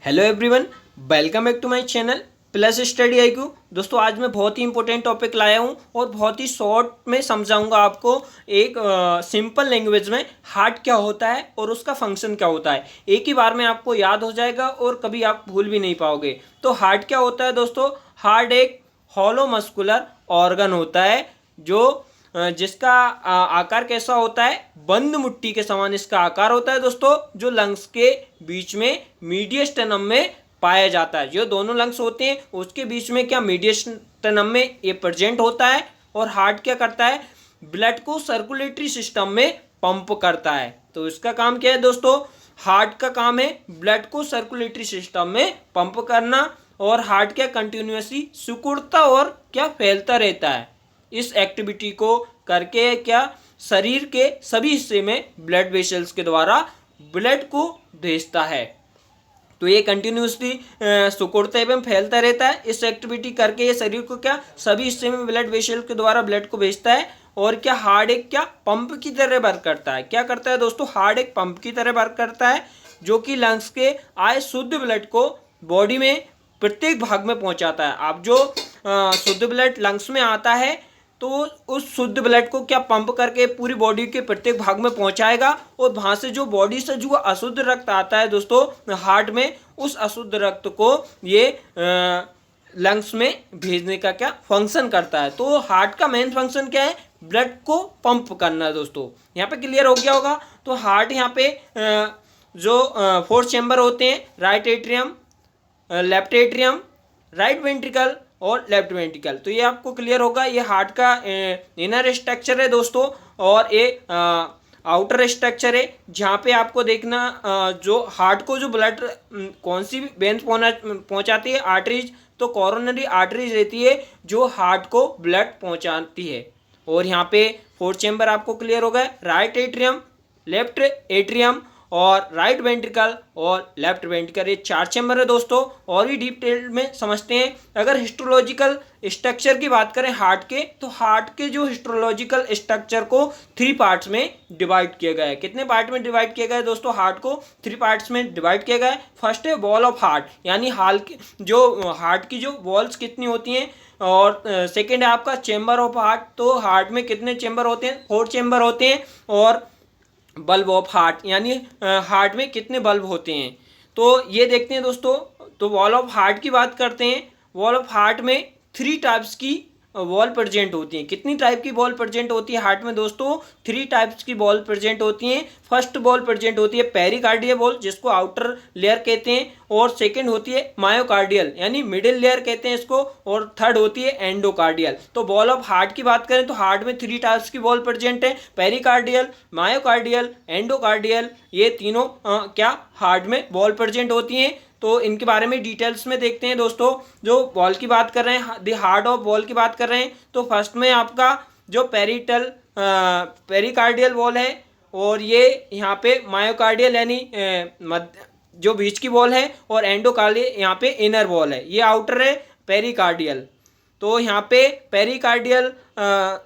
Hello everyone, welcome back to my channel plus study IQ. दोस्तों आज मैं बहुत ही इंपॉर्टेंट टॉपिक लाया हूं और बहुत ही शॉर्ट में समझाऊंगा आपको एक सिंपल लैंग्वेज में हार्ट क्या होता है और उसका फंक्शन क्या होता है। एक ही बार में आपको याद हो जाएगा और कभी आप भूल भी नहीं पाओगे। तो हार्ट क्या होता है दोस्तों? हार्ट एक हॉलो मस्कुलर ऑर्गन होता है जो जिसका आकार कैसा होता है? बंद मुट्ठी के समान इसका आकार होता है दोस्तों, जो लंग्स के बीच में मीडियस्टर्नम में पाया जाता है। जो दोनों लंग्स होते हैं उसके बीच में क्या मीडियस्टर्नम में ये प्रेजेंट होता है। और हार्ट क्या करता है? ब्लड को सर्कुलेटरी सिस्टम में पंप करता है। तो इसका काम क्या है दोस्तों? हार्ट का काम है ब्लड को सर्कुलेटरी सिस्टम में पंप करना। और हार्ट क्या कंटिन्यूसली सिकुड़ता और क्या फैलता रहता है। इस एक्टिविटी को करके क्या शरीर के सभी हिस्से में ब्लड वेसल्स के द्वारा ब्लड को भेजता है। तो ये कंटिन्यूसली सिकुड़ता एवं फैलता रहता है। इस एक्टिविटी करके ये शरीर को क्या सभी हिस्से में ब्लड वेसल के द्वारा ब्लड को भेजता है। और क्या हार्ट एक क्या पंप की तरह वर्क करता है। क्या करता है दोस्तों? हार्ट एक पंप की तरह वर्क करता है जो कि लंग्स के आए शुद्ध ब्लड को बॉडी में प्रत्येक भाग में पहुंचाता है। आप जो शुद्ध ब्लड लंग्स में आता है तो उस शुद्ध ब्लड को क्या पंप करके पूरी बॉडी के प्रत्येक भाग में पहुंचाएगा। और वहां से जो बॉडी से जो अशुद्ध रक्त आता है दोस्तों हार्ट में, उस अशुद्ध रक्त को ये लंग्स में भेजने का क्या फंक्शन करता है। तो हार्ट का मेन फंक्शन क्या है? ब्लड को पंप करना। दोस्तों यहाँ पे क्लियर हो गया होगा। तो हार्ट यहाँ पे जो 4 चैम्बर होते हैं, right atrium, left atrium, right ventricle और लेफ्ट वेंट्रिकल। तो ये आपको क्लियर होगा। ये हार्ट का इनर स्ट्रक्चर है दोस्तों और ये आउटर स्ट्रक्चर है। जहाँ पे आपको देखना जो हार्ट को जो ब्लड कौन सी वेन पहुँचाती है? आर्टरीज। तो कोरोनरी आर्टरीज रहती है जो हार्ट को ब्लड पहुँचाती है। और यहाँ पे 4 चैम्बर आपको क्लियर होगा। राइट एट्रियम, लेफ्ट एट्रियम और राइट वेंट्रिकल और लेफ्ट वेंट्रिकल, ये 4 चैम्बर है दोस्तों। और भी डिटेल में समझते हैं। अगर हिस्टोलॉजिकल स्ट्रक्चर की बात करें हार्ट के, तो हार्ट के जो हिस्टोलॉजिकल स्ट्रक्चर को 3 पार्ट्स में डिवाइड किया गया है। कितने पार्ट में डिवाइड किया गया है दोस्तों? हार्ट को 3 पार्ट्स में डिवाइड किया गया है। फर्स्ट है वॉल ऑफ हार्ट, यानी जो हार्ट की जो वॉल्स कितनी होती हैं। और सेकेंड है आपका चैम्बर ऑफ हार्ट। तो हार्ट में कितने चैम्बर होते हैं? 4 चैम्बर होते हैं। और बल्ब ऑफ हार्ट, यानी हार्ट में कितने बल्ब होते हैं। तो ये देखते हैं दोस्तों। तो वॉल ऑफ हार्ट की बात करते हैं। वॉल ऑफ हार्ट में 3 टाइप्स की वॉल प्रेजेंट होती हैं। कितनी टाइप की वॉल प्रेजेंट होती है हार्ट में दोस्तों? 3 टाइप्स की वॉल प्रेजेंट होती हैं। फर्स्ट वॉल प्रेजेंट होती है पेरिकार्डियल वॉल, जिसको आउटर लेयर कहते हैं। और सेकंड होती है मायोकार्डियल, यानी मिडिल लेयर कहते हैं इसको। और थर्ड होती है एंडोकार्डियल। तो वॉल ऑफ हार्ट की बात करें तो हार्ट में 3 टाइप्स की वॉल प्रेजेंट है, पेरिकार्डियल, मायोकार्डियल, एंडोकार्डियल। ये तीनों क्या हार्ट में वॉल प्रेजेंट होती हैं। तो इनके बारे में डिटेल्स में देखते हैं दोस्तों। जो वॉल की बात कर रहे हैं, द हार्ट ऑफ वॉल की बात कर रहे हैं, तो फर्स्ट में आपका जो पेरिकार्डियल वॉल है। और ये यहाँ पे मायोकार्डियल यानी जो बीच की वॉल है। और एंडोकार्डियल यहाँ पे इनर वॉल है, ये आउटर है पेरिकार्डियल। तो यहाँ पे पेरिकार्डियल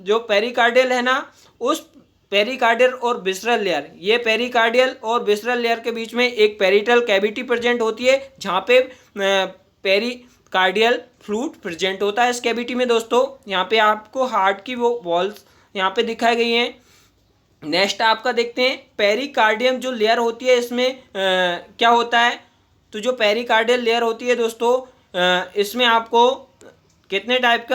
जो पेरिकार्डियल है ना, उस पेरिकार्डियल और विसरल लेयर, ये पेरिकार्डियल और विसरल लेयर के बीच में एक पेरिटल कैविटी प्रेजेंट होती है, जहाँ पे पेरिकार्डियल फ्लूइड प्रेजेंट होता है इस कैविटी में दोस्तों। यहाँ पे आपको हार्ट की वो वॉल्स यहाँ पे दिखाई गई हैं। नेक्स्ट आपका देखते हैं पेरिकार्डियम जो लेयर होती है, इसमें क्या होता है? तो जो पेरिकार्डियल लेयर होती है दोस्तों, इसमें आपको कितने टाइप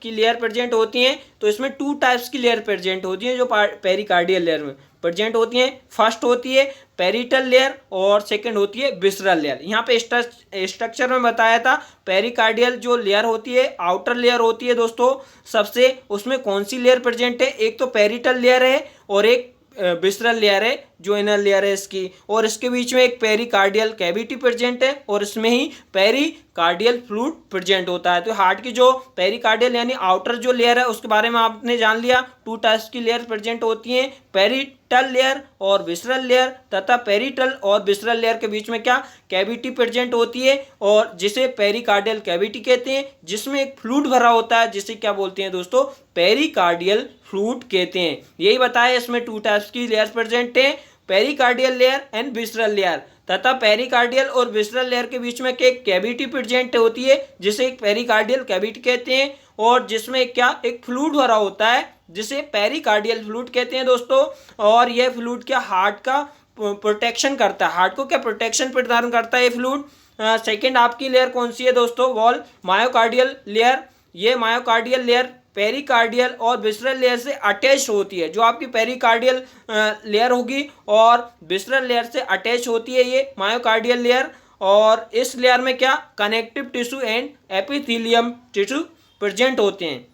की लेयर प्रेजेंट होती हैं? तो इसमें 2 टाइप्स की लेयर प्रेजेंट होती हैं जो पेरिकार्डियल लेयर में प्रेजेंट होती हैं। फर्स्ट होती है पेरिटल लेयर और सेकंड होती है विसरल लेयर। यहाँ पे स्ट्रक्चर में बताया था पेरिकार्डियल जो लेयर होती है आउटर लेयर होती है दोस्तों सबसे। उसमें कौन सी लेयर प्रेजेंट है? एक तो पेरिटल लेयर है और एक विसरल लेयर है जो इनर लेयर है इसकी। और इसके बीच में एक पेरिकार्डियल कैविटी प्रेजेंट है और इसमें ही पेरिकार्डियल फ्लूइड प्रेजेंट होता है। तो हार्ट की जो पेरिकार्डियल यानी आउटर जो लेयर है उसके बारे में आपने जान लिया। 2 टाइप्स की लेयर प्रेजेंट होती हैं, पेरिटल लेयर और विसरल लेयर। तथा पेरिटल और विसरल लेयर के बीच में क्या कैविटी प्रेजेंट होती है, और जिसे पेरिकार्डियल कैविटी कहते हैं, जिसमें एक फ्लूइड भरा होता है, जिसे क्या बोलते हैं दोस्तों? पेरिकार्डियल फ्लूइड कहते हैं। यही बताया इसमें 2 टाइप्स की लेयर प्रेजेंट है, pericardial layer and visceral layer, तथा पेरिकार्डियल और विसरल लेयर के बीच में एक कैविटी प्रेजेंट होती है जिसे एक पेरिकार्डियल कैविटी कहते हैं, और जिसमें क्या एक फ्लूइड भरा होता है जिसे पेरिकार्डियल फ्लूइड कहते हैं दोस्तों। और यह फ्लूइड क्या हार्ट का प्रोटेक्शन करता है, हार्ट को क्या प्रोटेक्शन प्रदान करता है ये फ्लूइड। सेकेंड आपकी लेयर कौन सी है दोस्तों, वॉल मायोकार्डियल लेयर। ये मायोकार्डियल लेयर पेरिकार्डियल और विसरल लेयर से अटैच होती है। जो आपकी पेरिकार्डियल लेयर होगी और विसरल लेयर से अटैच होती है ये मायोकार्डियल लेयर, और इस लेयर में क्या connective tissue and epithelium tissue present होते हैं।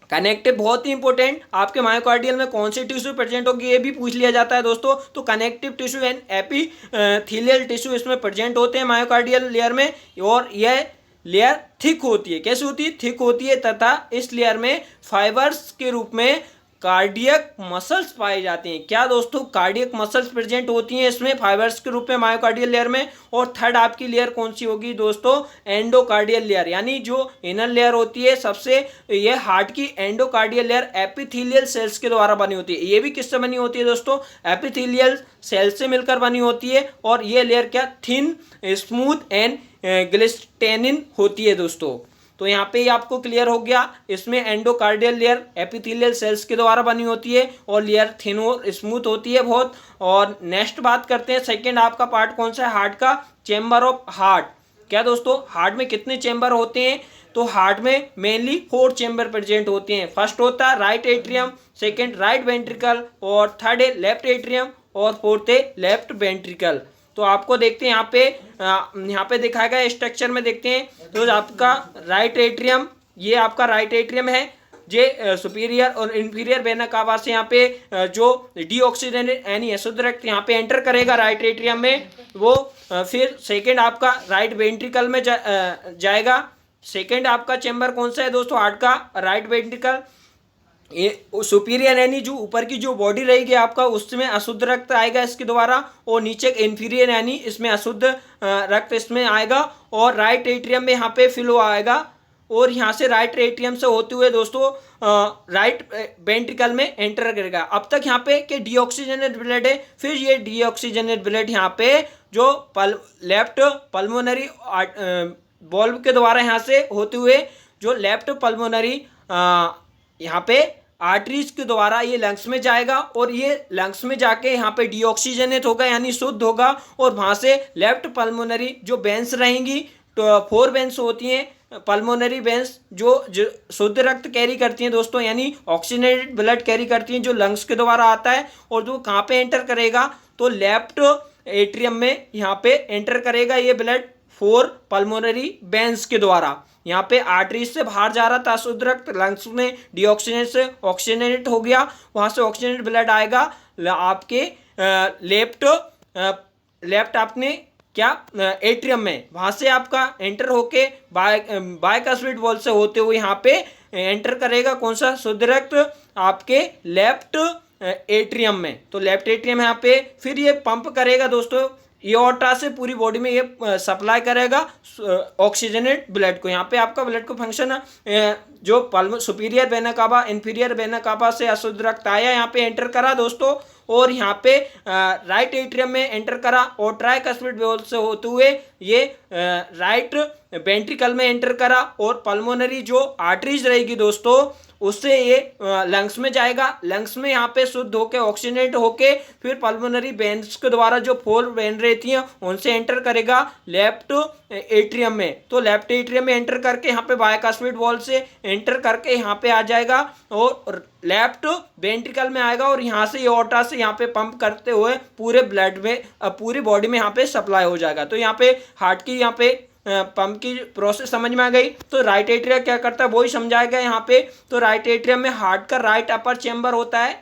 कनेक्टिव बहुत ही इंपॉर्टेंट, आपके मायोकार्डियल में कौन सी टिश्यू प्रेजेंट होगी ये भी पूछ लिया जाता है दोस्तों। तो connective tissue and epithelial tissue इसमें प्रेजेंट होते हैं मायोकार्डियल लेयर में, और यह लेयर थिक होती है। कैसे होती है, थिक होती है, तथा इस लेयर में फाइबर्स के रूप में कार्डियक मसल्स पाए जाते हैं। क्या दोस्तों, कार्डियक मसल्स प्रेजेंट होती हैं इसमें फाइबर्स के रूप में मायोकार्डियल लेयर में। और थर्ड आपकी लेयर कौन सी होगी दोस्तों, एंडोकार्डियल लेयर, यानी जो इनर लेयर होती है सबसे, ये हार्ट की एंडोकार्डियल लेयर एपिथेलियल सेल्स के द्वारा बनी होती है। ये भी किससे बनी होती है दोस्तों, एपिथेलियल सेल्स से मिलकर बनी होती है, और ये लेयर क्या थिन स्मूथ एंड ग्लिस्टेनिन होती है दोस्तों। तो यहाँ पे आपको क्लियर हो गया, इसमें एंडोकार्डियल लेयर एपिथेलियल सेल्स के द्वारा बनी होती है और लेयर थिन और स्मूथ होती है बहुत। और नेक्स्ट बात करते हैं, सेकंड आपका पार्ट कौन सा है, हार्ट का चेम्बर ऑफ हार्ट। क्या दोस्तों, हार्ट में कितने चेम्बर होते हैं, तो हार्ट में मेनली 4 चेम्बर प्रेजेंट होते हैं। फर्स्ट होता है right atrium, second right ventricle, और थर्ड है लेफ्ट एट्रियम, और फोर्थ है लेफ्ट वेंट्रिकल। तो आपको देखते हैं यहाँ पे दिखाया गया स्ट्रक्चर में देखते हैं। तो आपका राइट एट्रियम, ये आपका राइट एट्रियम है, ये सुपीरियर और इंफीरियर वेना कावा से यहाँ पे जो डीऑक्सीजनेटेड यानी अशुद्ध रक्त यहाँ पे एंटर करेगा राइट एट्रियम में, वो फिर सेकेंड आपका राइट वेंट्रिकल में जाएगा। सेकेंड आपका चेम्बर कौन सा है दोस्तों, हार्ट का राइट वेंट्रिकल। ये सुपीरियर यानी जो ऊपर की जो बॉडी रहेगी आपका, उसमें अशुद्ध रक्त आएगा इसके द्वारा, और नीचे इंफीरियर यानी इसमें अशुद्ध रक्त इसमें आएगा, और राइट एट्रियम में यहाँ पे फ्लो आएगा, और यहाँ से राइट एट्रियम से होते हुए दोस्तों राइट वेंट्रिकल में एंटर करेगा। अब तक यहाँ पे कि डीऑक्सीजनेट ब्लड है, फिर ये डीऑक्सीजनेट ब्लड यहाँ पे जो लेफ्ट पल्मोनरी बॉल्व के द्वारा यहाँ से होते हुए जो लेफ्ट पल्मोनरी यहाँ पे आर्टरीज के द्वारा ये लंग्स में जाएगा, और ये लंग्स में जाके यहाँ पे डीऑक्सीजनेट होगा यानी शुद्ध होगा, और वहाँ से लेफ्ट पल्मोनरी जो वेंस रहेंगी, तो 4 वेंस होती हैं पल्मोनरी वेंस जो शुद्ध रक्त कैरी करती हैं दोस्तों, यानी ऑक्सीजनेटेड ब्लड कैरी करती हैं जो लंग्स के द्वारा आता है, और जो कहाँ पे एंटर करेगा, तो लेफ्ट एट्रियम में यहाँ पे एंटर करेगा ये ब्लड 4 पल्मोनरी वेंस के द्वारा। यहाँ पे आर्टरीज से बाहर जा रहा था शुद्ध रक्त, लंग्स में डीऑक्सीजनेट से ऑक्सीजनेट हो गया, वहाँ से ऑक्सीजनेट ब्लड आएगा आपके लेफ्ट आपने क्या एट्रियम में, वहाँ से आपका एंटर होके बायकास्पिड वॉल से होते हुए यहाँ पे एंटर करेगा कौन सा, शुद्ध रक्त आपके लेफ्ट एट्रियम में। तो लेफ्ट एट्रियम यहाँ पे फिर ये पंप करेगा दोस्तों, एओर्टा से पूरी बॉडी में ये सप्लाई करेगा ऑक्सीजनेट ब्लड को। यहाँ पे आपका ब्लड को फंक्शन जो superior vena cava inferior vena cava से अशुद्ध रक्त आया यहाँ पे एंटर करा दोस्तों, और यहाँ पे राइट एट्रियम में एंटर करा, और ट्राइकस्पिड वॉल से होते हुए ये राइट वेंट्रिकल में एंटर करा, और पल्मोनरी जो आर्टरीज रहेगी दोस्तों उससे ये लंग्स में जाएगा, लंग्स में यहाँ पे शुद्ध होके ऑक्सीजनेट होके फिर पल्मोनरी वेन्स के द्वारा जो 4 वेन रहती हैं उनसे एंटर करेगा लेफ्ट एट्रियम में। तो लेफ्ट एट्रियम में एंटर करके यहाँ पे बायकास्पिड वॉल से एंटर करके यहाँ पे आ जाएगा, और लेफ्ट वेंट्रिकल में आएगा, और यहाँ से एओर्टा से यहाँ पे पंप करते हुए पूरे ब्लड में पूरी बॉडी में यहाँ पे सप्लाई हो जाएगा। तो यहाँ पे हार्ट की यहाँ पे पंप की प्रोसेस समझ में आ गई। तो राइट एट्रियम क्या करता है वही समझाएगा यहाँ पे। तो राइट एट्रियम में हार्ट का राइट अपर चेम्बर होता है,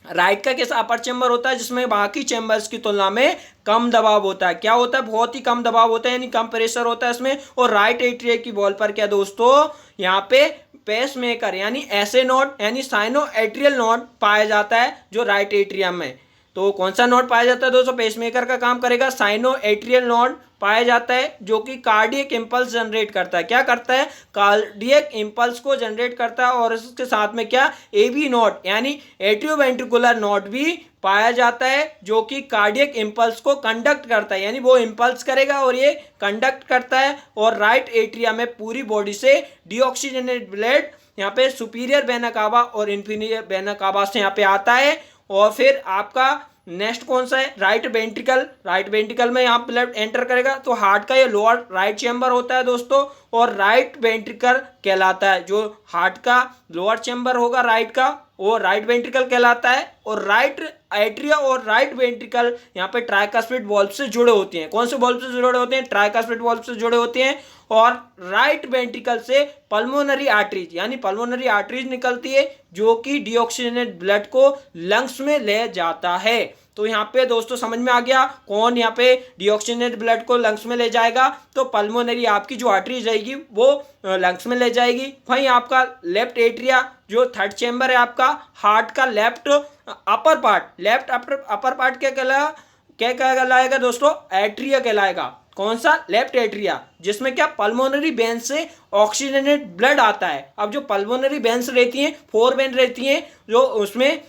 राइट का कैसा अपर चेम्बर होता है जिसमें बाकी चेम्बर्स की तुलना में कम दबाव होता है। क्या होता है, बहुत ही कम दबाव होता है, यानी कम प्रेशर होता है इसमें। और राइट एट्रियम की वॉल पर क्या दोस्तों, यहाँ पे पेस मेकर यानी एसए नोड यानी साइनो एट्रियल नोड पाया जाता है जो राइट एट्रियम में। तो कौन सा नोड पाया जाता है दोस्तों, पेसमेकर का काम करेगा। साइनो एट्रियल नोड पाया जाता है जो कि कार्डियक इंपल्स जनरेट करता है। क्या करता है, कार्डियक इंपल्स को जनरेट करता है। और इसके साथ में क्या, एबी नोड यानी एट्रियोवेंट्रिकुलर नोड भी पाया जाता है जो कि कार्डियक इंपल्स को कंडक्ट करता है, यानी वो इंपल्स करेगा और ये कंडक्ट करता है। और राइट एट्रिया में पूरी बॉडी से डीऑक्सीजनेटेड ब्लड यहाँ पे सुपीरियर वेना कावा और इंफीरियर वेना कावा से यहाँ पे आता है। और फिर आपका नेक्स्ट कौन सा है, राइट वेंट्रिकल। राइट वेंट्रिकल में यहाँ ब्लड एंटर करेगा। तो हार्ट का ये लोअर राइट चैम्बर होता है दोस्तों, और राइट वेंट्रिकल कहलाता है। जो हार्ट का लोअर चैम्बर होगा राइट का, वो राइट वेंट्रिकल कहलाता है। और राइट एट्रिया और राइट वेंट्रिकल यहाँ पे ट्राइकस्पिड वॉल्व से जुड़े होते हैं। कौन से वॉल्व से जुड़े होते हैं, ट्राइकस्पिड वॉल्व से जुड़े होते हैं। और राइट वेंट्रिकल से पल्मोनरी आर्टरीज यानी पल्मोनरी आर्टरीज निकलती है जो कि डीऑक्सीजनेटेड ब्लड को लंग्स में ले जाता है। तो यहाँ पे दोस्तों समझ में आ गया कौन यहाँ पे डीऑक्सीजनेटेड ब्लड को लंग्स में ले जाएगा। तो पल्मोनरी आपकी जो आर्टरीज रहेगी वो लंग्स में ले जाएगी। वहीं आपका लेफ्ट एट्रिया जो थर्ड चैम्बर है आपका हार्ट का, left upper part, left upper part क्या कहलाएगा दोस्तों, एट्रिया कहलाएगा। कौन सा, लेफ्ट एट्रिया, जिसमें क्या पल्मोनरी वेन से ऑक्सीजनेटेड ब्लड आता है। अब जो पल्मोनरी वेन्स रहती हैं, 4 वेन रहती हैं, जो उसमें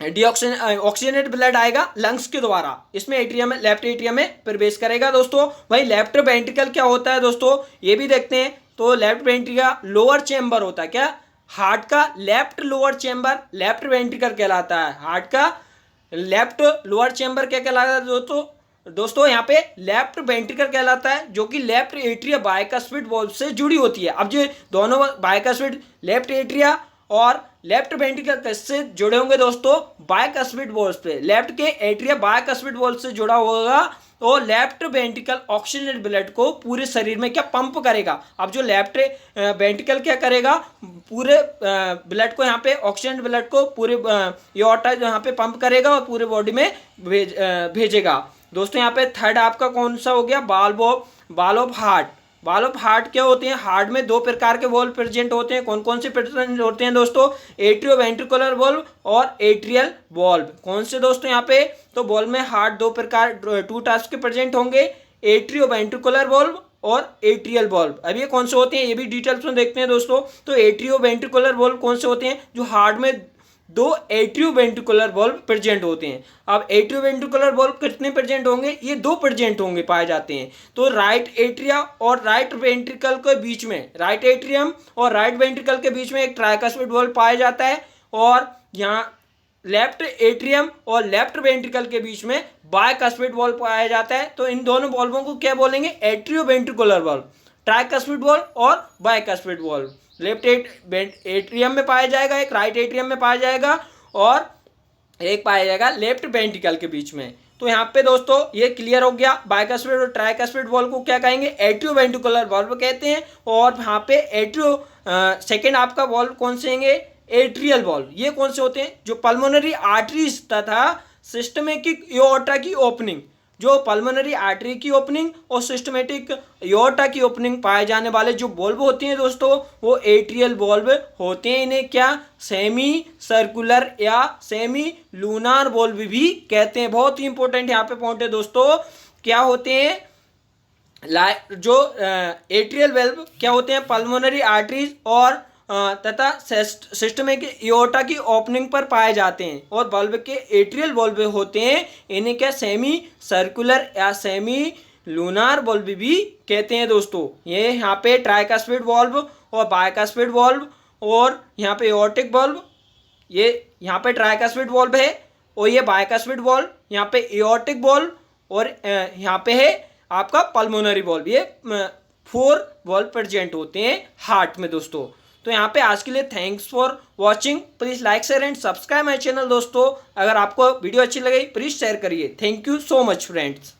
ऑक्सीजनेटेड ब्लड आएगा लंग्स के द्वारा, इसमें एट्रियम में, लेफ्ट एट्रियम में प्रवेश करेगा दोस्तों। वही लेफ्ट वेंट्रिकल क्या होता है दोस्तों, ये भी देखते हैं। तो लेफ्ट वेंट्रिकल लोअर चैम्बर होता है, क्या, हार्ट का left lower chamber left ventricle कहलाता है। हार्ट का लेफ्ट लोअर चैम्बर क्या कहलाता है दोस्तों यहाँ पे लेफ्ट वेंट्रिकल कहलाता है, जो कि लेफ्ट एट्रिया बाइकस्पिड वॉल्व से जुड़ी होती है। अब जो दोनों बाइकस्पिड, लेफ्ट एट्रिया और लेफ्ट वेंट्रिकल किससे जुड़े होंगे दोस्तों, बाइकस्पिड वॉल्व पे। लेफ्ट के एट्रिया बाइकस्पिड वॉल्व से जुड़ा होगा तो लेफ्ट वेंट्रिकल ऑक्सीजनेटेड ब्लड को पूरे शरीर में क्या पंप करेगा। अब जो लेफ्ट वेंट्रिकल क्या करेगा, पूरे ब्लड को यहाँ पे ऑक्सीजन ब्लड को पूरे एओर्टा यहाँ पे पंप करेगा और पूरे बॉडी में भेजेगा दोस्तों। यहाँ पे थर्ड आपका कौन सा हो गया, ball of heart. Ball of heart क्या होते हैं, हार्ट में 2 प्रकार के वॉल्व प्रेजेंट होते हैं। कौन कौन से प्रेजेंट होते हैं दोस्तों, एट्रियोवेंट्रिकुलर वॉल्व और एट्रियल वॉल्व। कौन से दोस्तों यहाँ पे, तो वॉल्व में हार्ट 2 प्रकार 2 टाइप्स के प्रेजेंट होंगे, एट्रियोवेंट्रिकुलर वॉल्व और एट्रियल वॉल्व। अब ये कौन से होते हैं, ये भी डिटेल्स में देखते हैं दोस्तों। तो एट्रियोवेंट्रिकुलर वॉल्व कौन से होते हैं, जो हार्ट में 2 एट्रियोवेंट्रिकुलर वॉल्व प्रेजेंट होते हैं। अब एट्रियोवेंट्रिकुलर वॉल्व कितने प्रेजेंट होंगे, ये 2 प्रेजेंट होंगे, पाए जाते हैं। तो राइट एट्रिया और राइट वेंट्रिकल के बीच में, राइट एट्रियम और राइट वेंट्रिकल के बीच में एक ट्राइकस्पिड वॉल्व पाया जाता है। और यहाँ लेफ्ट एट्रियम और लेफ्ट वेंट्रिकल के बीच में बाइकस्पिड वॉल्व पाया जाता है। तो इन दोनों वॉल्वों को क्या बोलेंगे, एट्रियोवेंट्रिकुलर वॉल्व, ट्राइकस्पिड वॉल्व और बाइकस्पिड वॉल्व। लेफ्ट एट्रियम में पाया जाएगा, एक राइट एट्रियम में पाया जाएगा और एक पाया जाएगा लेफ्ट वेंट्रिकल के बीच में। तो यहाँ पे दोस्तों ये क्लियर हो गया, बाइकस्पिड और ट्राइकस्पिड वॉल्व को क्या कहेंगे, एट्रियोवेंट्रिकुलर वॉल्व कहते हैं। और यहाँ पे सेकेंड आपका वॉल्व कौन से होंगे, एट्रियल वॉल्व। ये कौन से होते हैं, जो पल्मोनरी आर्टरीज तथा सिस्टमैटिक एओर्टा की ओपनिंग, जो पल्मोनरी आर्टरी की ओपनिंग और सिस्टमेटिक एओर्टा की ओपनिंग पाए जाने वाले जो वॉल्व होते हैं दोस्तों, वो एट्रियल वॉल्व होते हैं। इन्हें क्या, सेमी सर्कुलर या सेमी लूनार वॉल्व भी कहते हैं। बहुत ही इंपॉर्टेंट यहाँ पे पॉइंट है दोस्तों, क्या होते हैं, जो एट्रियल वॉल्व क्या होते हैं, पल्मोनरी आर्टरीज और तथा सिस्टमिक एओर्टा की ओपनिंग पर पाए जाते हैं। और वॉल्व के एट्रियल वॉल्व होते हैं, इन्हें क्या सेमी सर्कुलर या सेमी लूनार वॉल्व भी कहते हैं दोस्तों। ये यहाँ पे ट्राइकस्पिड वॉल्व और बाइकस्पिड वॉल्व और यहाँ पे एओर्टिक वॉल्व, ये यहाँ पे ट्राइकस्पिड वॉल्व है और ये बाइकस्पिड वॉल्व, यहाँ पे एओर्टिक वॉल्व और यहाँ पे है आपका पल्मोनरी वॉल्व। ये 4 वॉल्व प्रेजेंट होते हैं हार्ट में दोस्तों। तो यहाँ पे आज के लिए thanks for watching. Please like share and subscribe my channel दोस्तों। अगर आपको वीडियो अच्छी लगी प्लीज़ शेयर करिए। Thank you so much friends.